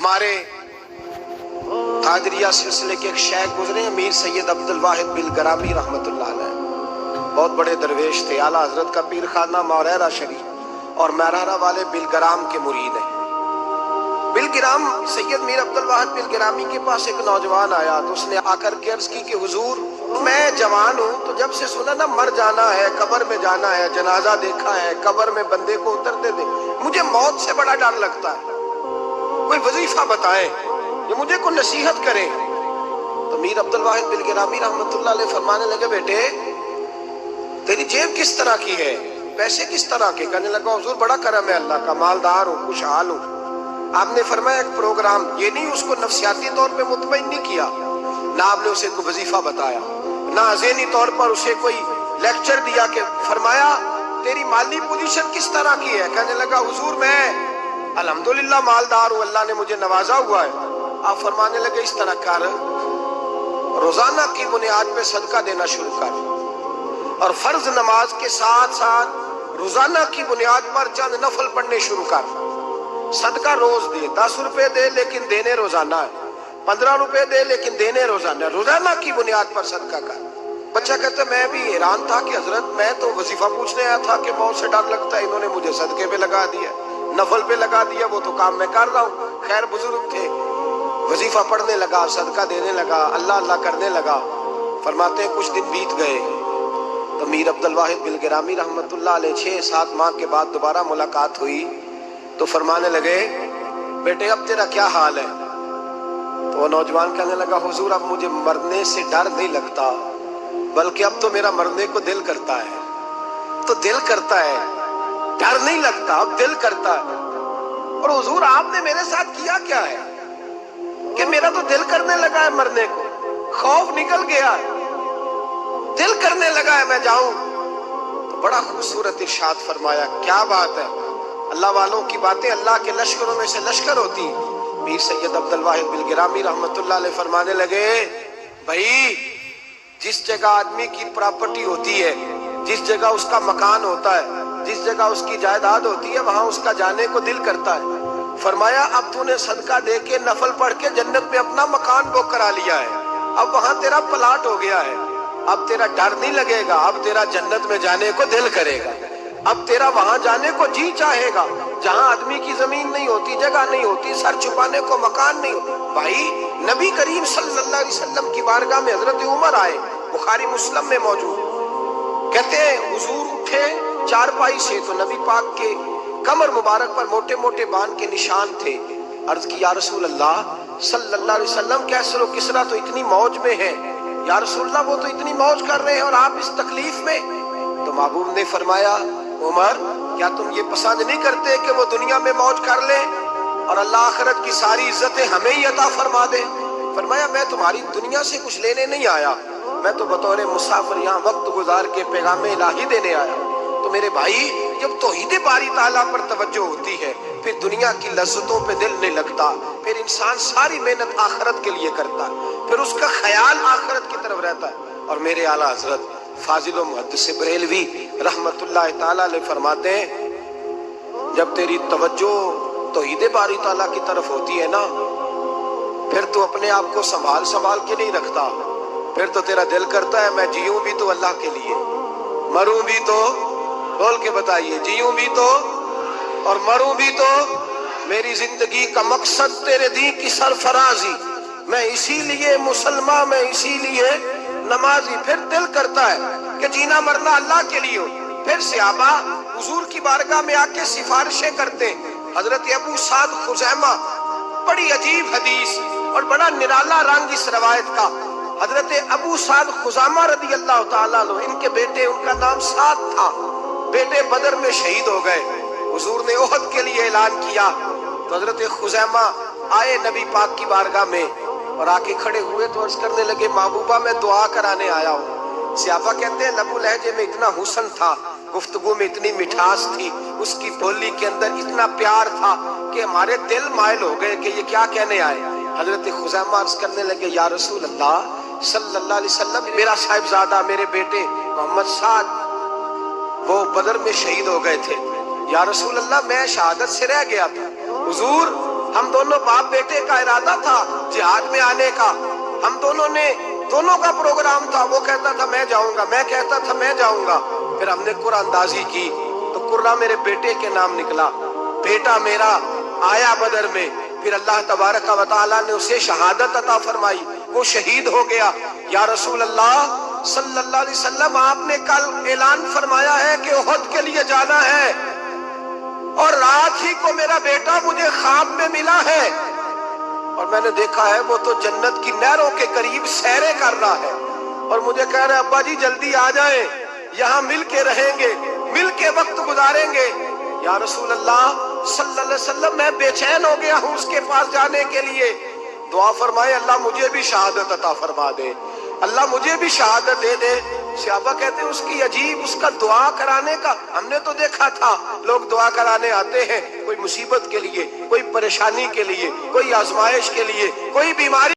ہمارے قادریہ سلسلے کے ایک شیخ گزرے امیر سید عبدالواحد بلگرامی رحمۃ اللہ علیہ، بہت بڑے درویش تھے، اعلیٰ حضرت کا پیر خانہ موریرہ شریف اور میرارہ والے بلگرام کے مرید ہیں۔ بلگرام سید میر عبدالواحد بلگرامی کے پاس ایک نوجوان آیا تو اس نے آ کر کے عرض کی کہ حضور میں جوان ہوں، تو جب سے سنا نا مر جانا ہے، قبر میں جانا ہے، جنازہ دیکھا ہے، قبر میں بندے کو اترتے دے، مجھے موت سے بڑا ڈر لگتا ہے، کوئی وظیفہ بتائیں یہ مجھے کوئی نصیحت کریں۔ تو میر عبدالواحد بلگرامی رحمۃ اللہ علیہ فرمانے لگے بیٹے تیری جیب کس طرح کی ہے، پیسے کس طرح کے؟ کہنے لگا حضور بڑا کرم ہے اللہ کا، مالدار ہوں، خوشحال ہوں۔ آپ نے فرمایا ایک پروگرام، یہ نہیں اس کو نفسیاتی طور پہ مطمئن نہیں کیا، نہ آپ نے اسے کوئی وظیفہ بتایا، نہ ذہنی طور پر اسے کوئی لیکچر دیا، کہ فرمایا تیری مالی پوزیشن کس طرح کی ہے؟ کہنے لگا حضور میں الحمدللہ مالدار ہوں، اللہ نے مجھے نوازا ہوا ہے۔ آپ فرمانے لگے اس طرح کر، روزانہ کی بنیاد پہ صدقہ دینا شروع کر، اور فرض نماز کے ساتھ ساتھ روزانہ کی بنیاد پر چند نفل پڑھنے شروع کر، صدقہ روز دے، 10 روپے دے لیکن دینے روزانہ ہے، 15 روپے دے لیکن دینے روزانہ ہے، روزانہ کی بنیاد پر صدقہ کر۔ بچہ کہتا میں بھی حیران تھا کہ حضرت میں تو وظیفہ پوچھنے آیا تھا کہ موت سے ڈر لگتا ہے، انہوں نے مجھے صدقے پہ لگا دیا، نفل پہ لگا دیا، وہ تو کام میں کر رہا ہوں۔ خیر بزرگ تھے، وظیفہ پڑھنے لگا، صدقہ دینے لگا، اللہ اللہ کرنے لگا۔ فرماتے ہیں کچھ دن بیت گئے تو میر عبدالواحد بلگرامی رحمۃ اللہ علیہ 6-7 ماہ کے بعد دوبارہ ملاقات ہوئی تو فرمانے لگے بیٹے اب تیرا کیا حال ہے؟ تو وہ نوجوان کہنے لگا حضور اب مجھے مرنے سے ڈر نہیں لگتا، بلکہ اب تو میرا مرنے کو دل کرتا ہے، تو دل کرتا ہے، ڈر نہیں لگتا، اب دل کرتا ہے۔ اور حضور آپ نے میرے ساتھ کیا کیا ہے کہ میرا تو دل کرنے لگا ہے مرنے کو، خوف نکل گیا ہے، دل کرنے لگا ہے میں جاؤں۔ تو بڑا خوبصورت ارشاد فرمایا، کیا بات ہے، اللہ والوں کی باتیں اللہ کے لشکروں میں سے لشکر ہوتی۔ میر سید عبدالواحد بلگرامی رحمۃ اللہ علیہ فرمانے لگے بھائی جس جگہ آدمی کی پراپرٹی ہوتی ہے، جس جگہ اس کا مکان ہوتا ہے، جس جگہ اس کی جائیداد ہوتی ہے، وہاں اس کا جانے کو دل کرتا ہے۔ فرمایا اب تو نے صدقہ دے کے نفل پڑھ کے جنت میں اپنا مکان بک کرا لیا ہے، اب وہاں تیرا پلاٹ ہو گیا ہے، اب تیرا ڈر نہیں لگے گا، اب تیرا جنت میں جانے کو دل کرے گا، اب تیرا وہاں جانے کو جی چاہے گا جہاں آدمی کی زمین نہیں ہوتی، جگہ نہیں ہوتی، سر چھپانے کو مکان نہیں ہوتا۔ بھائی نبی کریم صلی اللہ علیہ وسلم کی بارگاہ میں حضرت عمر آئے، بخاری مسلم میں موجود، کہتے ہیں حضور اٹھے چارپائی سے تو نبی پاک کے کمر مبارک پر موٹے موٹے بان کے نشان تھے۔ عرض کی یا رسول اللہ صلی اللہ علیہ وسلم کیسر و کسریٰ تو اتنی موج میں ہیں، یا رسول اللہ وہ تو اتنی موج کر رہے ہیں اور آپ اس تکلیف میں؟ تو محبوب نے فرمایا عمر کیا تم یہ پسند نہیں کرتے کہ وہ دنیا میں موج کر لیں اور اللہ آخرت کی ساری عزتیں ہمیں ہی عطا فرما دے؟ فرمایا میں تمہاری دنیا سے کچھ لینے نہیں آیا، میں تو بطور مسافر یہاں وقت گزار کے پیغام الہی دینے آیا۔ تو میرے بھائی جب توحید باری تعالیٰ پر توجہ ہوتی ہے پھر دنیا کی لذتوں پہ دل نہیں لگتا، پھر انسان ساری محنت آخرت کے لیے کرتا ہے، پھر اس کا خیال آخرت کی طرف رہتا ہے۔ اور میرے اعلیٰ حضرت فاضل و محدث بریلوی رحمت اللہ تعالیٰ علیہ فرماتے ہیں جب تیری توجہ توحید باری تعالیٰ کی طرف ہوتی ہے نا پھر تو اپنے آپ کو سنبھال کے نہیں رکھتا، پھر تو تیرا دل کرتا ہے میں جیوں بھی تو اللہ کے لیے، مروں بھی تو، بول کے بتائیے، جیوں بھی تو اور مروں بھی تو میری زندگی کا مقصد تیرے دین کی سرفرازی، میں اسی لیے مسلمان، میں اسی لیے نمازی۔ پھر دل کرتا ہے کہ جینا مرنا اللہ کے لیے ہو۔ پھر صحابہ حضور کی بارگاہ میں آ کے سفارشیں کرتے۔ حضرت ابو سعد خزیمہ، بڑی عجیب حدیث اور بڑا نرالا رنگ اس روایت کا، حضرت ابو سعد خزیمہ رضی اللہ تعالیٰ عنہ، ان کے بیٹے، ان کا نام سعد تھا، بیٹے بدر میں شہید ہو گئے۔ حضور نے احد کے لیے اعلان کیا تو حضرت خزیمہ آئے نبی پاک کی بارگاہ میں اور آ کے کھڑے ہوئے تو عرض کرنے لگے محبوبہ میں دعا کرانے آیا ہوں۔ صحابہ کہتے ہیں لب و لہجے میں اتنا حسن تھا، گفتگو میں اتنی مٹھاس تھی، اس کی بولی کے اندر اتنا پیار تھا کہ ہمارے دل مائل ہو گئے کہ یہ کیا کہنے آئے۔ حضرت خزیمہ عرض کرنے لگے یا رسول اللہ صلی اللہ علیہ وسلم میرا صاحبزادہ، میرے بیٹے محمد سعد وہ بدر میں شہید ہو گئے تھے، یا رسول اللہ میں شہادت سے رہ گیا تھا، حضور ہم دونوں باپ بیٹے کا ارادہ تھا جہاد میں آنے کا، ہم دونوں کا پروگرام تھا، وہ کہتا تھا میں جاؤں گا، میں کہتا تھا میں جاؤں گا۔ پھر ہم نے قرعہ اندازی کی تو قرہ میرے بیٹے کے نام نکلا، بیٹا میرا آیا بدر میں، پھر اللہ تبارک و تعالیٰ نے اسے شہادت عطا فرمائی، وہ شہید ہو گیا۔ یا رسول اللہ صلی اللہ علیہ وسلم، آپ نے کل اعلان فرمایا ہے کہ احد کے لیے جانا ہے، اور رات ہی کو میرا بیٹا مجھے خواب میں ملا ہے، اور میں نے دیکھا ہے وہ تو جنت کی نہروں کے قریب سیریں کر رہا ہے، اور مجھے کہہ رہے ابا جی جلدی آ جائیں، یہاں مل کے رہیں گے، مل کے وقت گزاریں گے۔ یا رسول اللہ صلی اللہ علیہ وسلم، میں بے چین ہو گیا ہوں اس کے پاس جانے کے لیے، دعا فرمائے اللہ مجھے بھی شہادت عطا فرما دے، اللہ مجھے بھی شہادت دے دے۔ صحابہ کہتے ہیں اس کی عجیب، اس کا دعا کرانے کا، ہم نے تو دیکھا تھا لوگ دعا کرانے آتے ہیں کوئی مصیبت کے لیے، کوئی پریشانی کے لیے، کوئی آزمائش کے لیے، کوئی بیماری